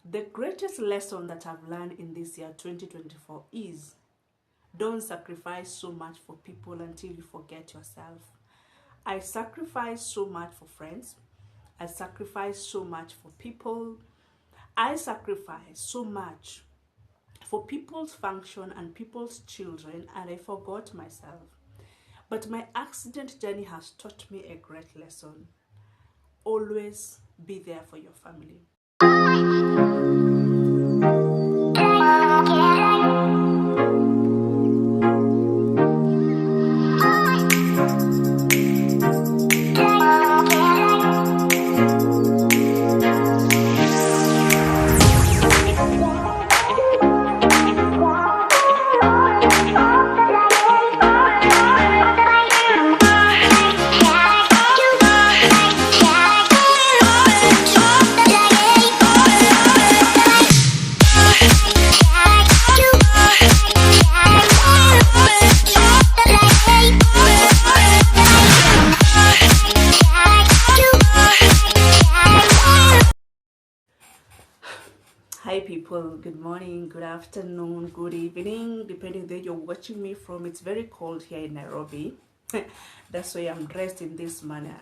The greatest lesson that I've learned in this year 2024 is don't sacrifice so much for people until you forget yourself. I sacrifice so much for friends. I sacrifice so much for people. I sacrifice so much for people's function and people's children, and I forgot myself. But my accident journey has taught me a great lesson. Always be there for your family. Hi people, good morning, good afternoon, good evening, depending where you're watching me from. It's very cold here in Nairobi. That's why I'm dressed in this manner.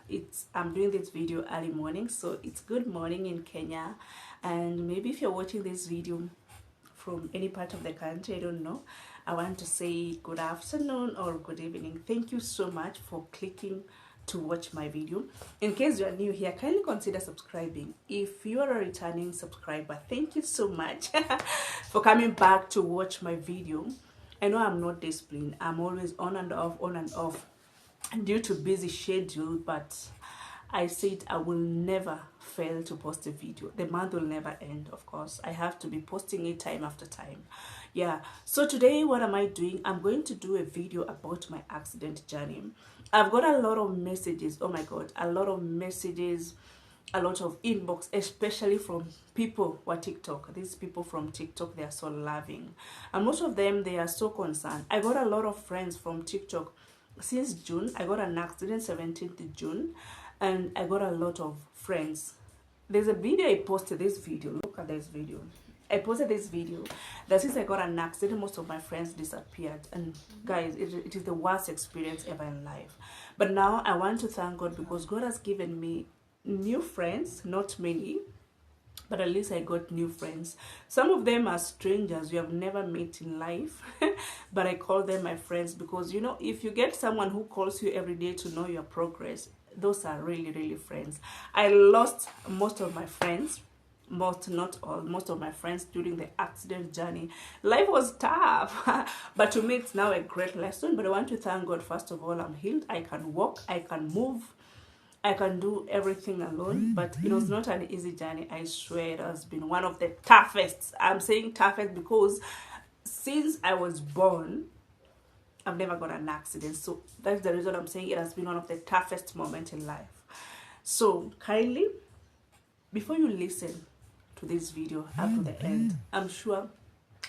I'm doing this video early morning, so it's good morning in Kenya. And maybe if you're watching this video from any part of the country, I don't know, I want to say good afternoon or good evening. Thank you so much for clicking to watch my video. In case you are new here, kindly consider subscribing. If you are a returning subscriber, thank you so much for coming back to watch my video. I know I'm not disciplined. I'm always on and off due to busy schedule, but I said I will never fail to post a video. The month will never end, of course. I have to be posting it time after time. Yeah, so today what am I doing? I'm going to do a video about my accident journey. I've got a lot of messages. Oh my god, a lot of messages, a lot of inbox, especially from people who are TikTok. These people from TikTok, they are so loving, and most of them, they are so concerned. I got a lot of friends from TikTok since June. I got an accident 17th June, and I got a lot of friends. There's a video I posted. This video, look at this video. I posted this video that since I got an accident, most of my friends disappeared. And guys, it is the worst experience ever in life. But now I want to thank God because God has given me new friends, not many, but at least I got new friends. Some of them are strangers you have never met in life, but I call them my friends because, you know, if you get someone who calls you every day to know your progress, those are really, really friends. I lost most of my friends, not all, most of my friends during the accident journey. Life was tough, but to me it's now a great lesson. But I want to thank God. First of all, I'm healed. I can walk, I can move, I can do everything alone. But it was not an easy journey. I swear it has been one of the toughest. I'm saying toughest because since I was born, I've never got an accident. So that's the reason I'm saying it has been one of the toughest moments in life. So kindly, before you listen to this video up to the end, I'm sure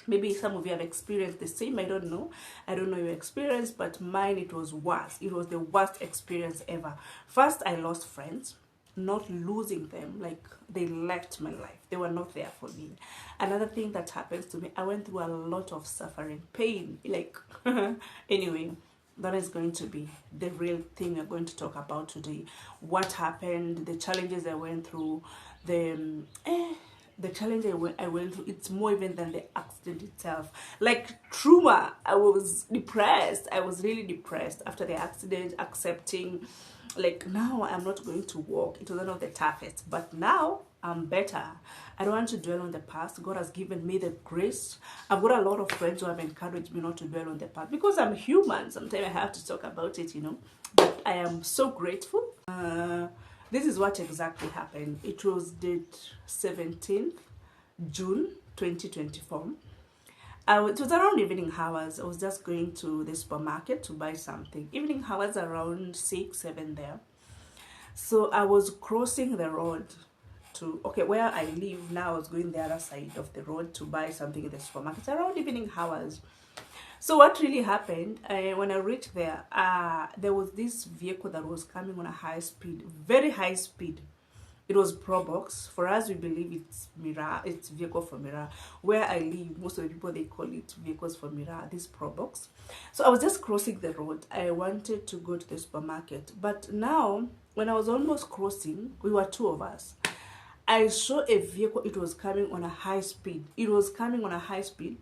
maybe some of you have experienced the same. I don't know your experience, but mine, it was worse. It was the worst experience ever. First, I lost friends. Not losing them, like they left my life, they were not there for me. Another thing that happens to me, I went through a lot of suffering, pain, like anyway, that is going to be the real thing we're going to talk about today. What happened, the challenges I went through, the challenge I went through. It's more even than the accident itself. Like trauma, I was depressed. I was really depressed after the accident, accepting, like, now I'm not going to walk. It was one of the toughest, but now I'm better. I don't want to dwell on the past. God has given me the grace. I've got a lot of friends who have encouraged me not to dwell on the past because I'm human. Sometimes I have to talk about it, you know. But I am so grateful. This is what exactly happened. It was date 17th June 2024. It was around evening hours. I was just going to the supermarket to buy something. Evening hours around 6, 7 there. So I was crossing the road to, okay, where I live now. I was going the other side of the road to buy something in the supermarket around evening hours. So what really happened, when I reached there, there was this vehicle that was coming on a high speed, very high speed. It was Probox. For us, we believe it's Mira. It's vehicle for Mira. Where I live, most of the people, they call it vehicles for Mira. This Probox. So I was just crossing the road. I wanted to go to the supermarket. But now, when I was almost crossing, we were two of us. I saw a vehicle. It was coming on a high speed. It was coming on a high speed.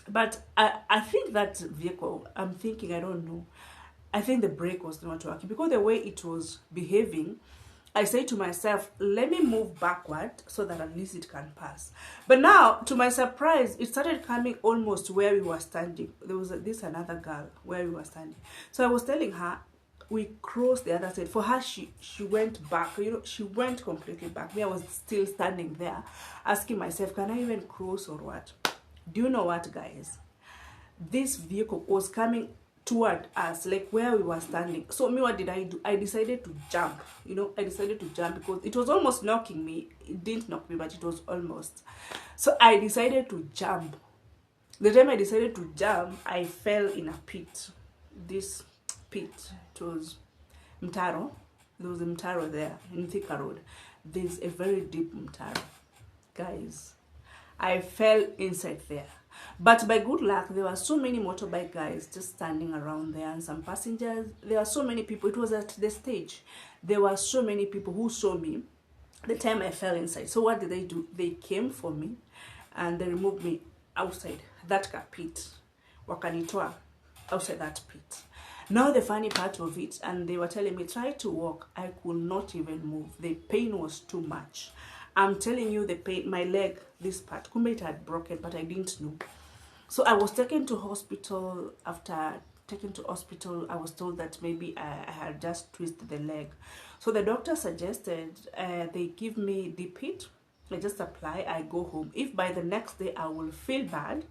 But I think that vehicle, I'm thinking, I don't know. I think the brake was not working because the way it was behaving, I say to myself, let me move backward so that at least it can pass. But now, to my surprise, it started coming almost where we were standing. There was this another girl where we were standing. So I was telling her, we crossed the other side. For her, she went back. You know, she went completely back. Me, I was still standing there, asking myself, can I even cross or what? Do you know what, guys? This vehicle was coming toward us, like where we were standing. So me, what did I do? I decided to jump. You know, I decided to jump because it was almost knocking me. It didn't knock me, but it was almost. So I decided to jump. The time I decided to jump, I fell in a pit. This pit, it was Mtaro. There was a Mtaro there in Thika Road. There's a very deep Mtaro, guys. I fell inside there. But by good luck, there were so many motorbike guys just standing around there and some passengers. There were so many people. It was at the stage. There were so many people who saw me the time I fell inside. So what did they do? They came for me and they removed me outside that pit. Wakanitoa outside that pit. Now the funny part of it, and they were telling me, try to walk. I could not even move. The pain was too much. I'm telling you, the pain, my leg, this part, kumbe it had broken, but I didn't know. So I was taken to hospital. After taken to hospital, I was told that maybe I had just twisted the leg. So the doctor suggested they give me deep heat. I just apply, I go home. If by the next day I will feel bad,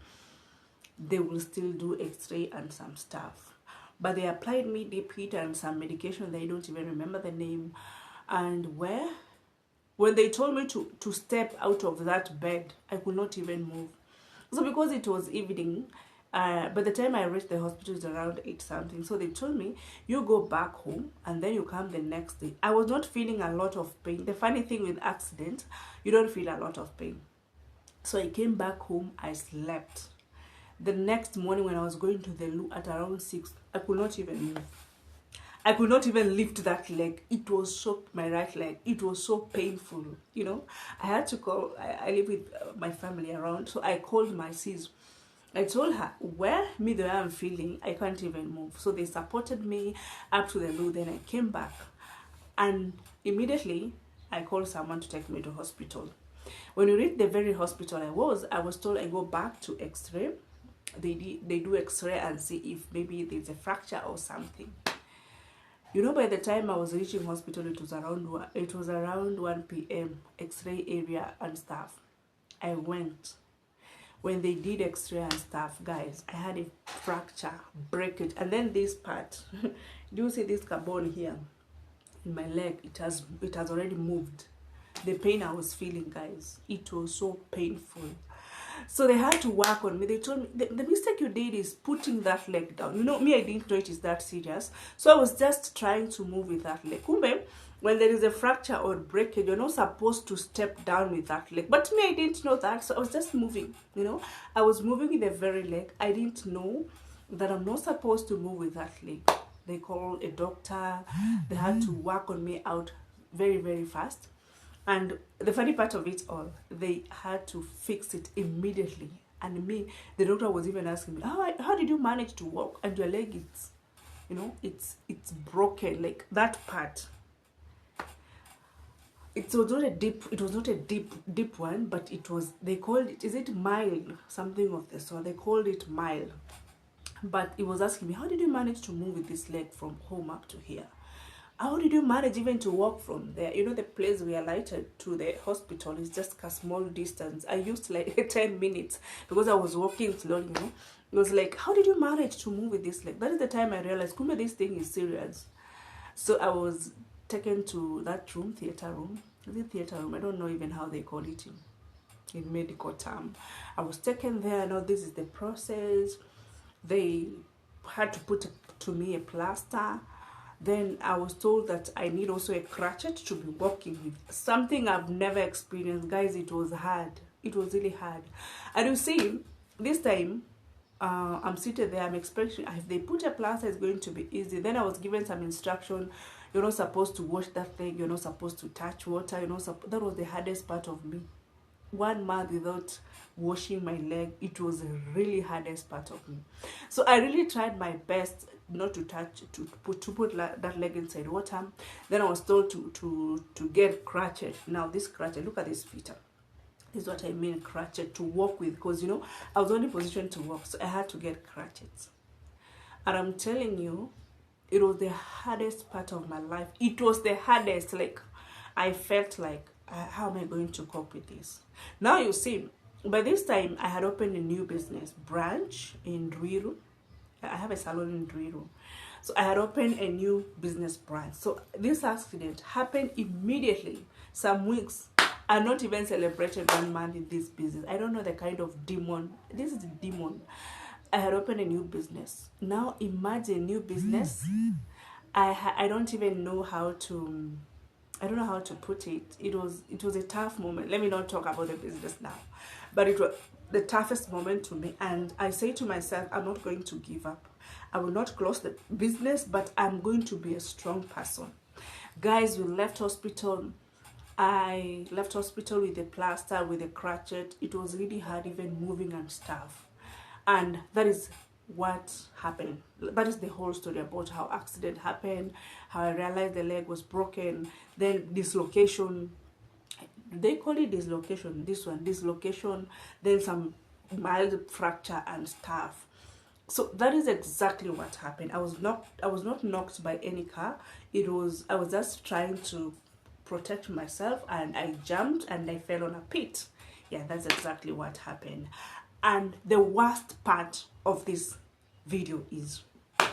they will still do x-ray and some stuff. But they applied me deep heat and some medication. They don't even remember the name. And when they told me to step out of that bed, I could not even move. So because it was evening, by the time I reached the hospital, it was around 8 something. So they told me, you go back home and then you come the next day. I was not feeling a lot of pain. The funny thing with accident, you don't feel a lot of pain. So I came back home, I slept. The next morning when I was going to the loo at around 6, I could not even move. I could not even lift that leg. It was so, my right leg, it was so painful, you know. I had to call, I live with my family around, so I called my sis. I told her, where me the way I'm feeling, I can't even move. So they supported me up to the loo, then I came back. And immediately, I called someone to take me to hospital. When we reached the very hospital I was told I go back to x-ray. They do x-ray and see if maybe there's a fracture or something. You know, by the time I was reaching hospital, it was around 1 p.m. X-ray area and stuff. I went. When they did X-ray and stuff, guys, I had a fracture, breakage, and then this part. Do you see this carbon here in my leg? It has already moved. The pain I was feeling, guys, it was so painful. So they had to work on me. They told me, the mistake you did is putting that leg down. You know, me, I didn't know it is that serious. So I was just trying to move with that leg. Kumbe, when there is a fracture or breakage, you're not supposed to step down with that leg. But me, I didn't know that. So I was just moving, you know. I was moving with the very leg. I didn't know that I'm not supposed to move with that leg. They called a doctor. They had to work on me out very, very fast. And the funny part of it all, they had to fix it immediately. And me, the doctor was even asking me, how did you manage to walk? And your leg, it's, you know, it's broken, like that part. It was not a deep one, but it was, they called it, is it mild? Something of the sort. They called it mild. But it was asking me, how did you manage to move with this leg from home up to here? How did you manage even to walk from there? You know, the place we alighted to the hospital is just a small distance. I used like 10 minutes because I was walking slowly, you know. It was like, how did you manage to move with this leg? That is the time I realized, kumbe, this thing is serious. So I was taken to that room, theater room. The theater room, I don't know even how they call it in medical term. I was taken there. Now this is the process. They had to put to me a plaster. Then I was told that I need also a crutchet to be walking with. Something I've never experienced. Guys, it was hard. It was really hard. And you see, this time, I'm seated there, I'm expecting, if they put a plaster, it's going to be easy. Then I was given some instruction. You're not supposed to wash that thing. You're not supposed to touch water. That was the hardest part of me. 1 month without washing my leg, it was the really hardest part of me. So I really tried my best not to touch, to put that leg inside water. Then I was told to get crutchet. Now this crutchet, look at this feet. This is what I mean, crutchet to walk with, because you know I was only positioned to walk, so I had to get crutchets. And I'm telling you, it was the hardest part of my life. It was the hardest. Like, I felt like, how am I going to cope with this? Now you see, by this time I had opened a new business branch in Ruiru. I have a salon in Ruiru. So I had opened a new business branch. So this accident happened immediately. Some weeks are not even celebrated 1 month in this business. I don't know the kind of demon. This is a demon. I had opened a new business. Now imagine new business. I don't even know how to, I don't know how to put it. It was a tough moment. Let me not talk about the business now. But it was the toughest moment to me. And I say to myself, I'm not going to give up. I will not close the business, but I'm going to be a strong person. Guys, we left hospital. I left hospital with a plaster, with a crutchet. It was really hard even moving and stuff. And that is what happened. That is the whole story about how accident happened, how I realized the leg was broken, then dislocation. They call it dislocation, this one, dislocation, then some mild fracture and stuff. So that is exactly what happened. I was not knocked by any car. I was just trying to protect myself, and I jumped and I fell on a pit. Yeah, that's exactly what happened. And the worst part of this video is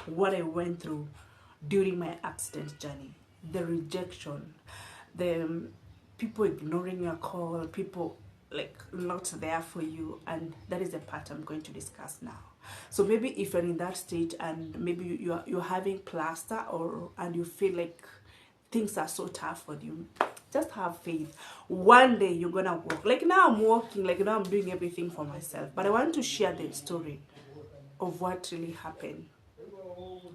what I went through during my accident journey. The rejection, the people ignoring your call, people like not there for you, and that is the part I'm going to discuss now. So maybe if you're in that state and maybe you're having plaster and you feel like things are so tough for you, just have faith. One day you're gonna walk. Like now I'm walking, like now I'm doing everything for myself. But I want to share the story of what really happened.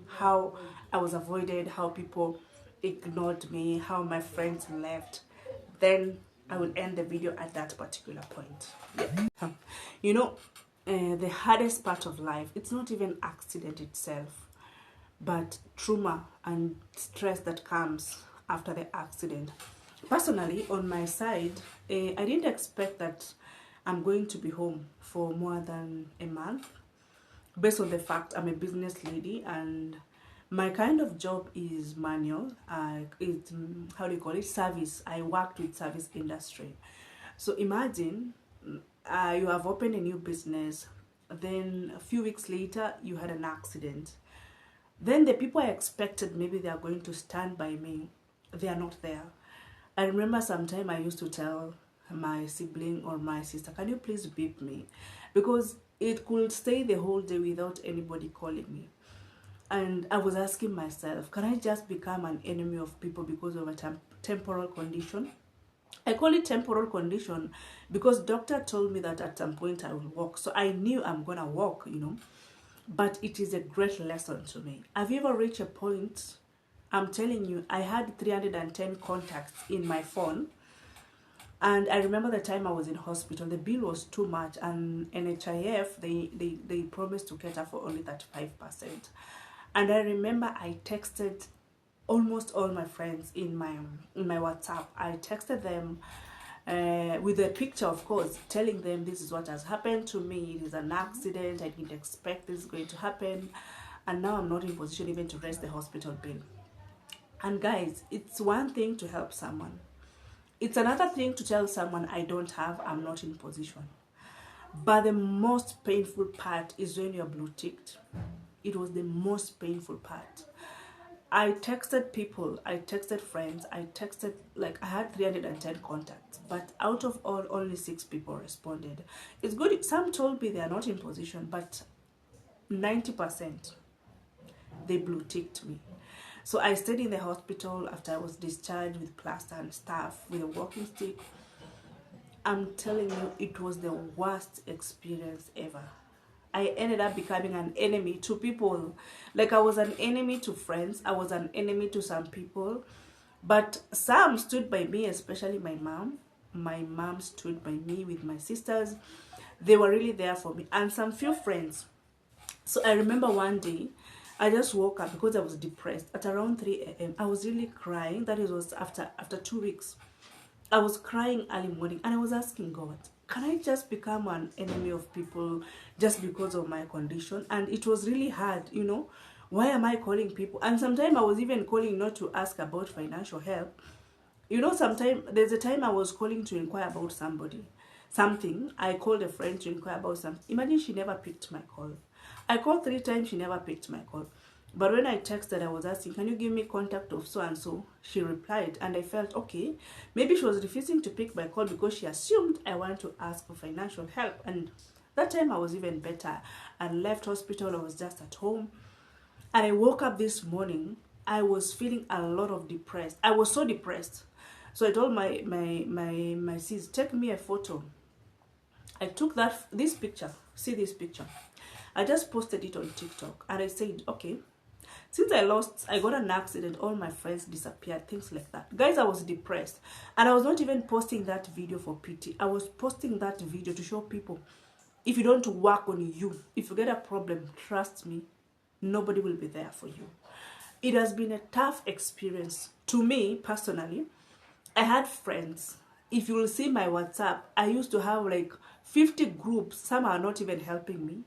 How I was avoided, how people ignored me, how my friends left. Then I will end the video at that particular point. Yeah. You know, the hardest part of life, it's not even accident itself, but trauma and stress that comes after the accident. Personally, on my side, I didn't expect that I'm going to be home for more than a month, based on the fact I'm a business lady and my kind of job is manual. It's, how do you call it, service. I worked with service industry. So imagine you have opened a new business, then a few weeks later you had an accident. Then the people I expected maybe they are going to stand by me, they are not there. I remember sometime I used to tell my sibling or my sister, can you please beep me? Because it could stay the whole day without anybody calling me. And I was asking myself, can I just become an enemy of people because of a temporal condition? I call it temporal condition because doctor told me that at some point I will walk. So I knew I'm going to walk, you know. But it is a great lesson to me. Have you ever reached a point, I'm telling you, I had 310 contacts in my phone. And I remember the time I was in hospital, the bill was too much. And NHIF, they promised to cater for only 35%. And I remember I texted almost all my friends in my WhatsApp. I texted them with a picture, of course, telling them this is what has happened to me. It is an accident. I didn't expect this is going to happen. And now I'm not in position even to raise the hospital bill. And guys, it's one thing to help someone. It's another thing to tell someone I don't have, I'm not in position. But the most painful part is when you're blue ticked. It was the most painful part. I texted people, I texted friends, I texted, like I had 310 contacts, but out of all, only 6 people responded. It's good, some told me they are not in position, but 90%, they blue ticked me. So I stayed in the hospital after I was discharged with plaster and stuff, with a walking stick. I'm telling you, it was the worst experience ever. I ended up becoming an enemy to people. Like, I was an enemy to friends. I was an enemy to some people. But some stood by me, especially my mom. My mom stood by me with my sisters. They were really there for me. And some few friends. So I remember one day, I just woke up because I was depressed. At around 3 a.m., I was really crying. That was after 2 weeks. I was crying early morning and I was asking God, can I just become an enemy of people just because of my condition? And it was really hard, you know. Why am I calling people? And sometimes I was even calling not to ask about financial help. You know, sometimes there's a time I was calling to inquire about something. I called a friend to inquire about something. Imagine she never picked my call. I called 3 times, she never picked my call. But when I texted, I was asking, can you give me contact of so and so? She replied, and I felt okay. Maybe she was refusing to pick my call because she assumed I wanted to ask for financial help. And that time I was even better. I left hospital, I was just at home. And I woke up this morning, I was feeling a lot of depressed. I was so depressed. So I told my sis, take me a photo. I took this picture. See this picture. I just posted it on TikTok and I said, okay, since I got an accident, all my friends disappeared, things like that. Guys, I was depressed. And I was not even posting that video for pity. I was posting that video to show people, if you don't work on you, if you get a problem, trust me, nobody will be there for you. It has been a tough experience. To me, personally, I had friends. If you will see my WhatsApp, I used to have like 50 groups. Some are not even helping me.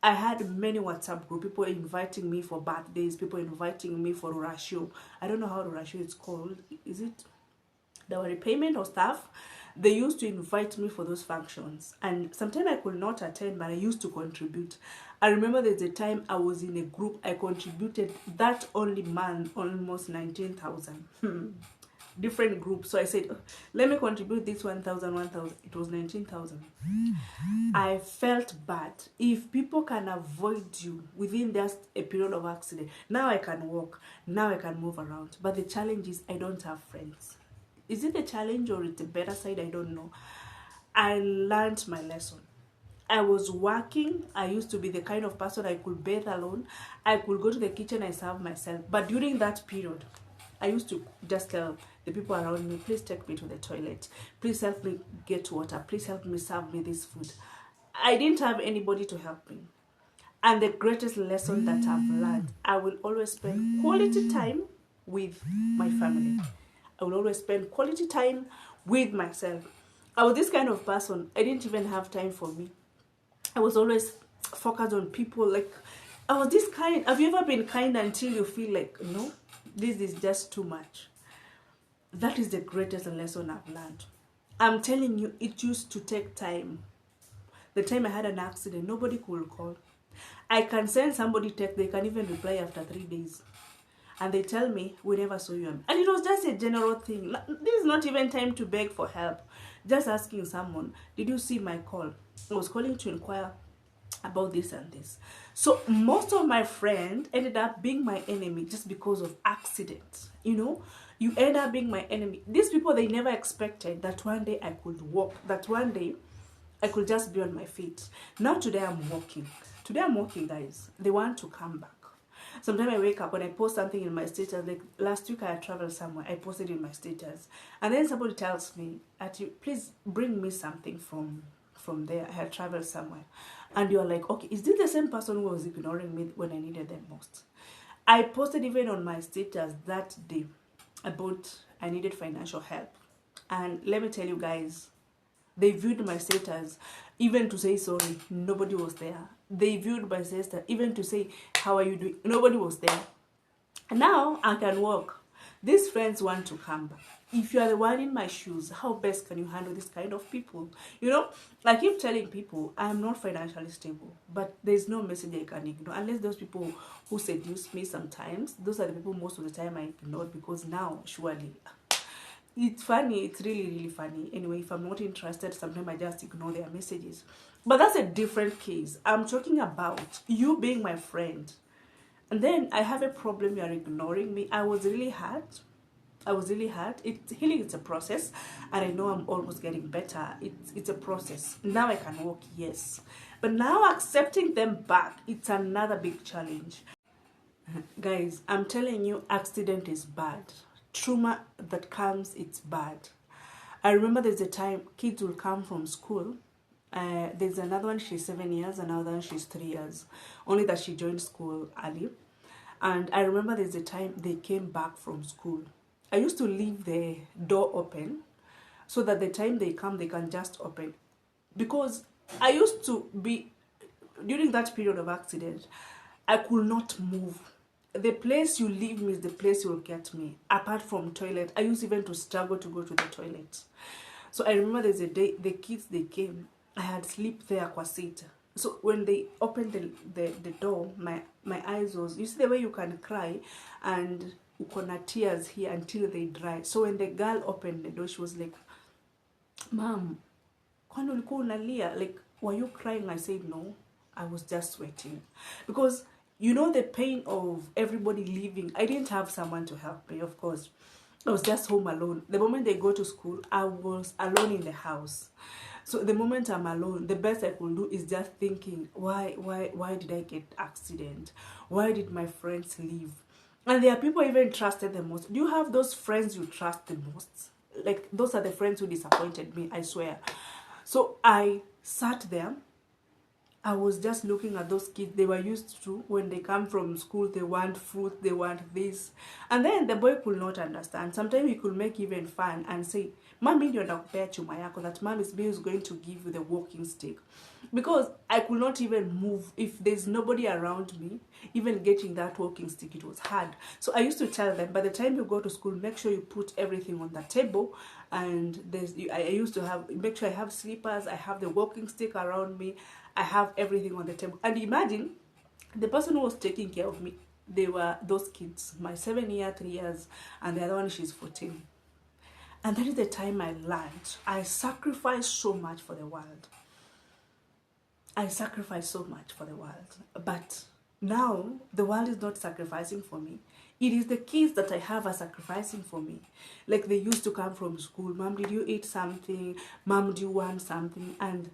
I had many WhatsApp groups, people inviting me for birthdays, people inviting me for Rurasho. I don't know how Rurasho is called. Is it the repayment or stuff? They used to invite me for those functions. And sometimes I could not attend, but I used to contribute. I remember there's a time I was in a group, I contributed that only month, almost 19,000. Different groups. So I said, let me contribute this 1,000. It was 19,000. I felt bad. If people can avoid you within just a period of accident, now I can walk, now I can move around. But the challenge is I don't have friends. Is it a challenge or it's a better side? I don't know. I learned my lesson. I was working. I used to be the kind of person I could bathe alone. I could go to the kitchen and serve myself. But during that period, I used to just tell the people around me, please take me to the toilet. Please help me get water. Please help me serve me this food. I didn't have anybody to help me. And the greatest lesson that I've learned, I will always spend quality time with my family. I will always spend quality time with myself. I was this kind of person. I didn't even have time for me. I was always focused on people. Like, I was this kind. Have you ever been kind until you feel like, no, this is just too much? That is the greatest lesson I've learned. I'm telling you, it used to take time. The time I had an accident, nobody could call. I can send somebody text, they can even reply after 3 days. And they tell me, we never saw you. And it was just a general thing. This is not even time to beg for help. Just asking someone, did you see my call? I was calling to inquire about this and this. So most of my friends ended up being my enemy just because of accidents. You know, you end up being my enemy. These people, they never expected that one day I could walk, that one day I could just be on my feet. Now today I'm walking. Today I'm walking, guys. They want to come back. Sometimes I wake up when I post something in my status, like last week I had traveled somewhere, I posted in my status. And then somebody tells me, please bring me something from there. I had traveled somewhere. And you're like, okay, is this the same person who was ignoring me when I needed them most? I posted even on my status that day about I needed financial help. And let me tell you guys, they viewed my status even to say sorry, nobody was there. They viewed my status even to say, how are you doing? Nobody was there. And now I can walk. These friends want to come back. If you are the one in my shoes, how best can you handle this kind of people? You know, I keep telling people I am not financially stable, but there's no message I can ignore. Unless those people who seduce me sometimes, those are the people most of the time I ignore, because now, surely, it's funny. It's really, really funny. Anyway, if I'm not interested, sometimes I just ignore their messages. But that's a different case. I'm talking about you being my friend. And then I have a problem, you are ignoring me. I was really hurt. I was really hurt. Healing is a process, and I know I'm almost getting better. It's a process. Now I can walk, yes. But now accepting them back, it's another big challenge. Guys, I'm telling you, accident is bad. Trauma that comes, it's bad. I remember there's a time kids will come from school. There's another one, she's 7 years, another one, she's 3 years. Only that she joined school early. And I remember there's a time they came back from school. I used to leave the door open so that the time they come, they can just open. Because I used to be, during that period of accident, I could not move. The place you leave me is the place you'll get me. Apart from toilet, I used even to struggle to go to the toilet. So I remember there's a day, the kids, they came. I had sleep there kwa seat. So when they opened the door, my eyes was, you see the way you can cry and ukona tears here until they dry. So when the girl opened the door, she was like, Mom, kwani ulikuwa unalia? Like, were you crying? I said, no, I was just sweating. Because you know the pain of everybody leaving. I didn't have someone to help me, of course. I was just home alone. The moment they go to school, I was alone in the house. So the moment I'm alone, the best I could do is just thinking, why did I get accident? Why did my friends leave? And there are people I even trusted the most. Do you have those friends you trust the most? Like, those are the friends who disappointed me, I swear. So I sat there. I was just looking at those kids. They were used to, when they come from school, they want fruit, they want this. And then the boy could not understand. Sometimes he could make even fun and say, Mami ndio nakupea chuma yako, that mom is going to give you the walking stick. Because I could not even move. If there's nobody around me, even getting that walking stick, it was hard. So I used to tell them, by the time you go to school, make sure you put everything on the table. And I used to have, make sure I have slippers, I have the walking stick around me, I have everything on the table. And imagine, the person who was taking care of me, they were those kids, my 7 year, 3 years, and the other one, she's 14. And that is the time I learned. I sacrificed so much for the world. I sacrificed so much for the world. But now, the world is not sacrificing for me. It is the kids that I have are sacrificing for me. Like, they used to come from school. Mom, did you eat something? Mom, do you want something? And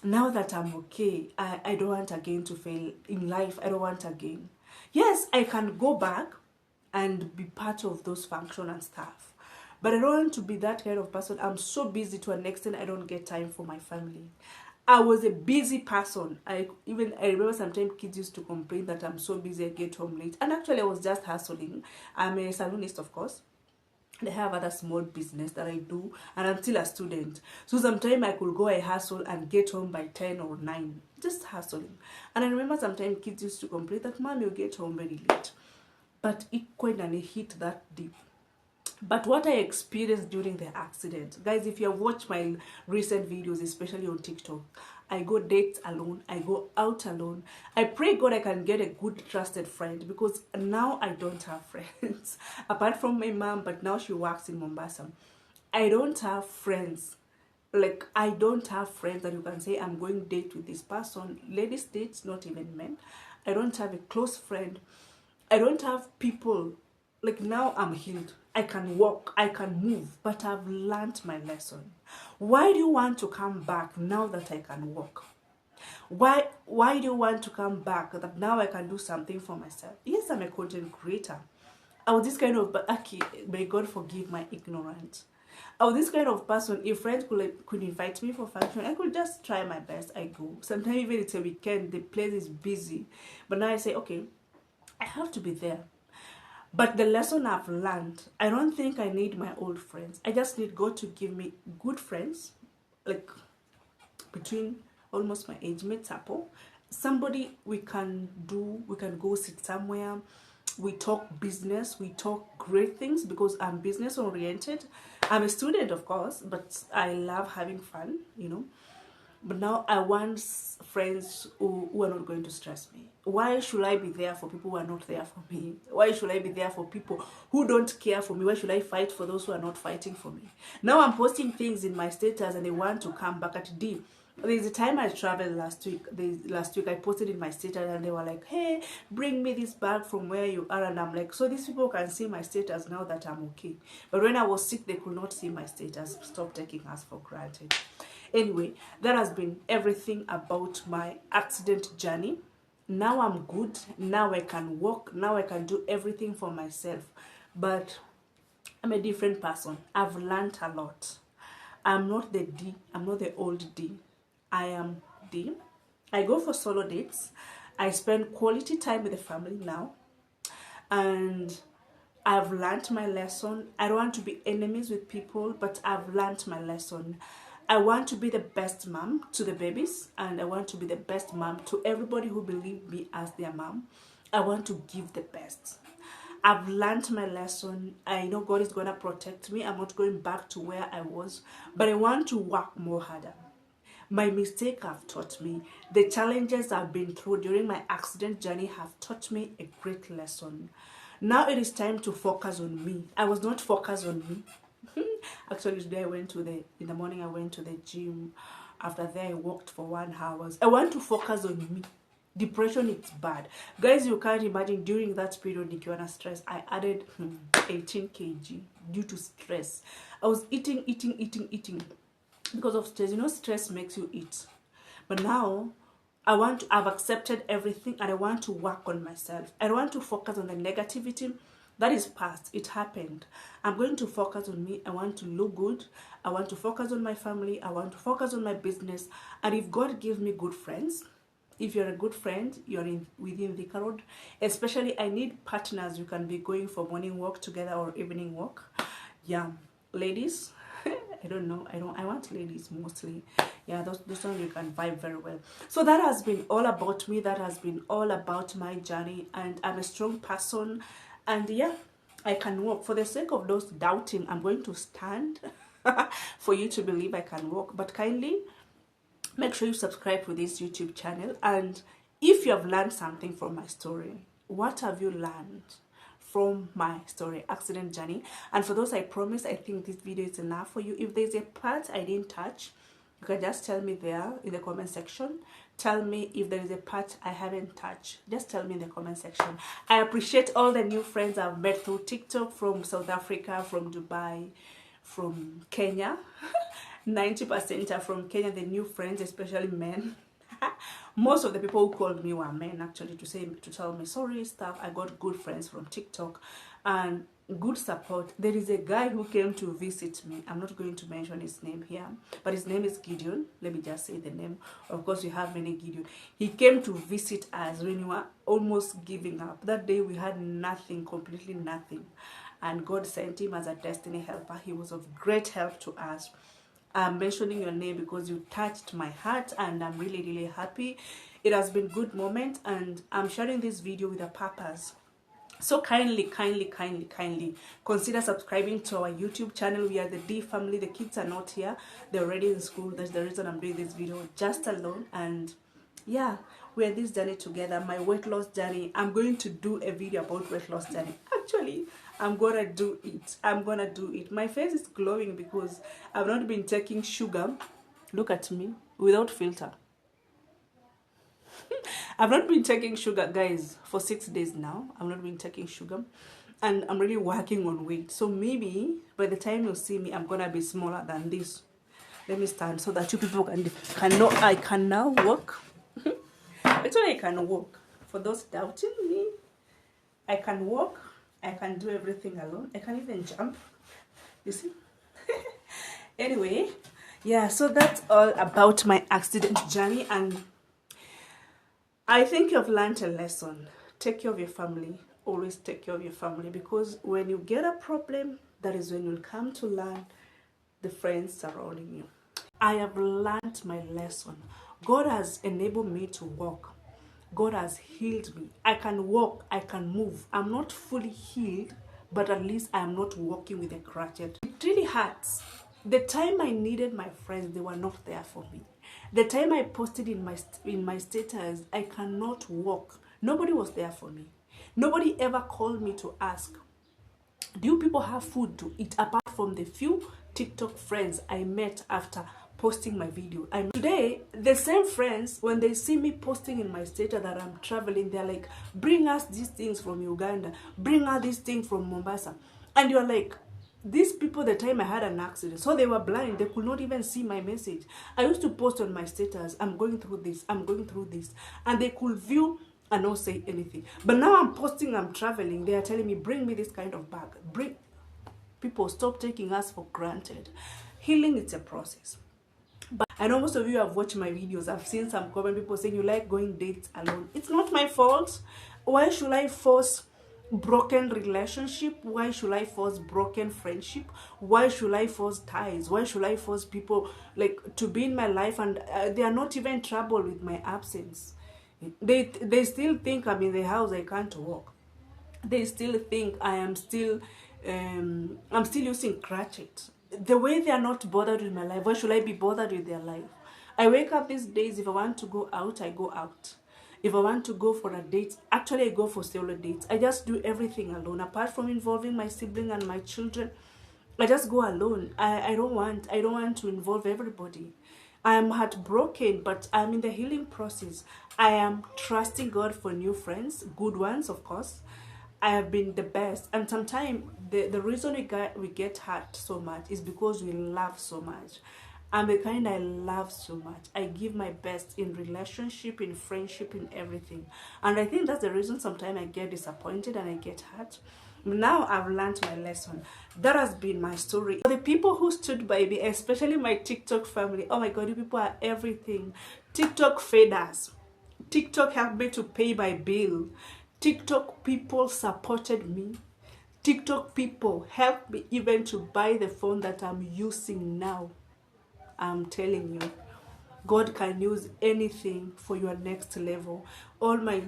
now that I'm okay, I don't want again to fail in life. I don't want again. Yes, I can go back and be part of those functions and stuff. But I don't want to be that kind of person. I'm so busy to an extent I don't get time for my family. I was a busy person. I remember sometimes kids used to complain that I'm so busy, I get home late. And actually I was just hustling. I'm a salonist, of course. I have other small business that I do, and I'm still a student. So sometimes I could go and hustle and get home by 10 or 9. Just hustling. And I remember sometimes kids used to complain that, Mom, you get home very late. But it couldn't hit that deep. But what I experienced during the accident, guys, if you have watched my recent videos, especially on TikTok, I go dates alone, I go out alone. I pray God I can get a good trusted friend, because now I don't have friends. Apart from my mom, but now she works in Mombasa. I don't have friends. Like, I don't have friends that you can say, I'm going date with this person. Ladies dates, not even men. I don't have a close friend. I don't have people. Like, now I'm healed. I can walk, I can move, but I've learned my lesson. Why do you want to come back now that I can walk? Why do you want to come back that now I can do something for myself? Yes, I'm a content creator. I was this kind of, but okay, may God forgive my ignorance. I was this kind of person, if friends could invite me for function, I could just try my best, I go. Sometimes even it's a weekend, the place is busy. But now I say, okay, I have to be there. But the lesson I've learned, I don't think I need my old friends. I just need God to give me good friends, like between almost my age mates, somebody we can go sit somewhere, we talk business, we talk great things, because I'm business oriented. I'm a student, of course, but I love having fun, you know. But now I want friends who are not going to stress me. Why should I be there for people who are not there for me? Why should I be there for people who don't care for me? Why should I fight for those who are not fighting for me? Now I'm posting things in my status and they want to come back at D. There's a time I traveled last week. Last week I posted in my status and they were like, hey, bring me this bag from where you are. And I'm like, so these people can see my status now that I'm okay. But when I was sick, they could not see my status. Stop taking us for granted. Anyway, that has been everything about my accident journey. Now I'm good. Now I can walk. Now I can do everything for myself. But I'm a different person. I've learned a lot. I'm not the D. I'm not the old D. I am D. I go for solo dates. I spend quality time with the family now. And I've learned my lesson. I don't want to be enemies with people, but I've learned my lesson. I want to be the best mom to the babies, and I want to be the best mom to everybody who believe me as their mom. I want to give the best. I've learned my lesson. I know God is going to protect me. I'm not going back to where I was, but I want to work more harder. My mistake have taught me. The challenges I've been through during my accident journey have taught me a great lesson. Now it is time to focus on me. I was not focused on me. Actually, today in the morning I went to the gym. After that, I walked for 1 hour. I want to focus on me. Depression, it's bad. Guys, you can't imagine during that period, nikiwa stress, I added 18 kg due to stress. I was eating because of stress. You know, stress makes you eat. But now, I've accepted everything and I want to work on myself. I don't want to focus on the negativity. That is past. It happened. I'm going to focus on me. I want to look good. I want to focus on my family. I want to focus on my business. And if God gives me good friends, if you're a good friend, you're within the road. Especially, I need partners. You can be going for morning walk together or evening walk. Yeah, ladies. I don't know. I want ladies mostly. Yeah, those ones you can vibe very well. So that has been all about me. That has been all about my journey. And I'm a strong person. And yeah, I can walk. For the sake of those doubting, I'm going to stand for you to believe I can walk. But kindly make sure you subscribe to this YouTube channel. And if you have learned something from my story, what have you learned from my story, accident journey? And for those, I promise, I think this video is enough for you. If there's a part I didn't touch, you can just tell me there in the comment section. Tell me if there is a part I haven't touched. Just tell me in the comment section. I appreciate all the new friends I've met through TikTok, from South Africa, from Dubai, from Kenya. 90% are from Kenya, the new friends, especially men. Most of the people who called me were men, actually, to tell me sorry stuff. I got good friends from TikTok and good support. There is a guy who came to visit me. I'm not going to mention his name here, but his name is Gideon. Let me just say the name. Of course, we have many Gideon. He came to visit us when we were almost giving up. That day we had nothing, completely nothing. And God sent him as a destiny helper. He was of great help to us. I'm mentioning your name because you touched my heart, and I'm really, really happy. It has been a good moment, and I'm sharing this video with a purpose. So kindly consider subscribing to our YouTube channel. We are the D family. The kids are not here. They're already in school. That's the reason I'm doing this video just alone. And yeah, we're this journey together. My weight loss journey. I'm going to do a video about weight loss journey. Actually, I'm gonna do it. I'm gonna do it. My face is glowing because I've not been taking sugar. Look at me, without filter. I've not been taking sugar, guys, for 6 days now. I've not been taking sugar, and I'm really working on weight. So maybe by the time you see me, I'm gonna be smaller than this. Let me stand so that you people can know I can now walk. Actually, I can walk. For those doubting me, I can walk. I can do everything alone. I can even jump. You see? Anyway, yeah, so that's all about my accident journey, and I think you've learned a lesson. Take care of your family. Always take care of your family, because when you get a problem, that is when you'll come to learn the friends surrounding you. I have learned my lesson. God has enabled me to walk. God has healed me. I can walk. I can move. I'm not fully healed, but at least I'm not walking with a crutch. It really hurts. The time I needed my friends, they were not there for me. The time I posted in my status, I cannot walk. Nobody was there for me. Nobody ever called me to ask, do you people have food to eat? Apart from the few TikTok friends I met after posting my video. Today, the same friends, when they see me posting in my status that I'm traveling, they're like, bring us these things from Uganda, bring us these things from Mombasa. And you're like, these people, the time I had an accident, so they were blind, they could not even see my message. I used to post on my status, I'm going through this, I'm going through this, and they could view and not say anything. But now I'm posting, I'm traveling, they are telling me, bring me this kind of bag. Bring. People, stop taking us for granted. Healing, it's a process. But I know most of you have watched my videos. I've seen some comment people saying you like going dates alone. It's not my fault. Why should I force broken relationship? Why should I force broken friendship? Why should I force ties? Why should I force people like to be in my life and they are not even troubled with my absence? They still think I'm in the house, I can't walk. They still think I'm still using crutches. The way they are not bothered with my life, why should I be bothered with their life? I wake up these days, if I want to go out, I go out. If I want to go for a date, actually I go for solo dates. I just do everything alone. Apart from involving my sibling and my children, I just go alone. I don't want to involve everybody. I am heartbroken, but I'm in the healing process. I am trusting God for new friends, good ones, of course. I have been the best, and sometimes the reason we get hurt so much is because we love so much. I'm the kind I love so much. I give my best in relationship, in friendship, in everything, and I think that's the reason sometimes I get disappointed and I get hurt. Now I've learned my lesson. That has been my story. For the people who stood by me, especially my TikTok family, oh my God, you people are everything. TikTok fed us. TikTok helped me to pay my bill. TikTok people supported me. TikTok people helped me even to buy the phone that I'm using now. I'm telling you, God can use anything for your next level. All my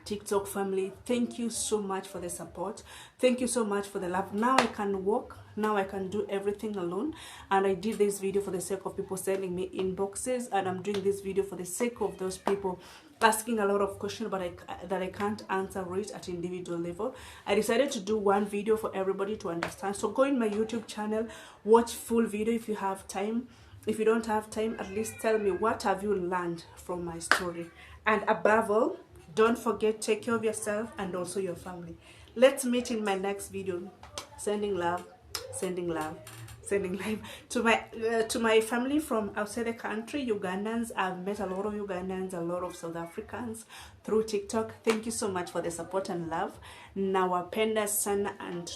TikTok family, thank you so much for the support. Thank you so much for the love. Now I can walk. Now I can do everything alone. And I did this video for the sake of people sending me inboxes, and I'm doing this video for the sake of those people asking a lot of questions but that I can't answer right at individual level. I decided to do one video for everybody to understand. So go in my YouTube channel, watch full video if you have time. If you don't have time, at least tell me what have you learned from my story. And above all, don't forget, take care of yourself and also your family. Let's meet in my next video. Sending love, sending love, sending love to my family from outside the country, Ugandans. I've met a lot of Ugandans, a lot of South Africans through TikTok. Thank you so much for the support and love. Nawapenda sana, and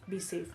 be safe.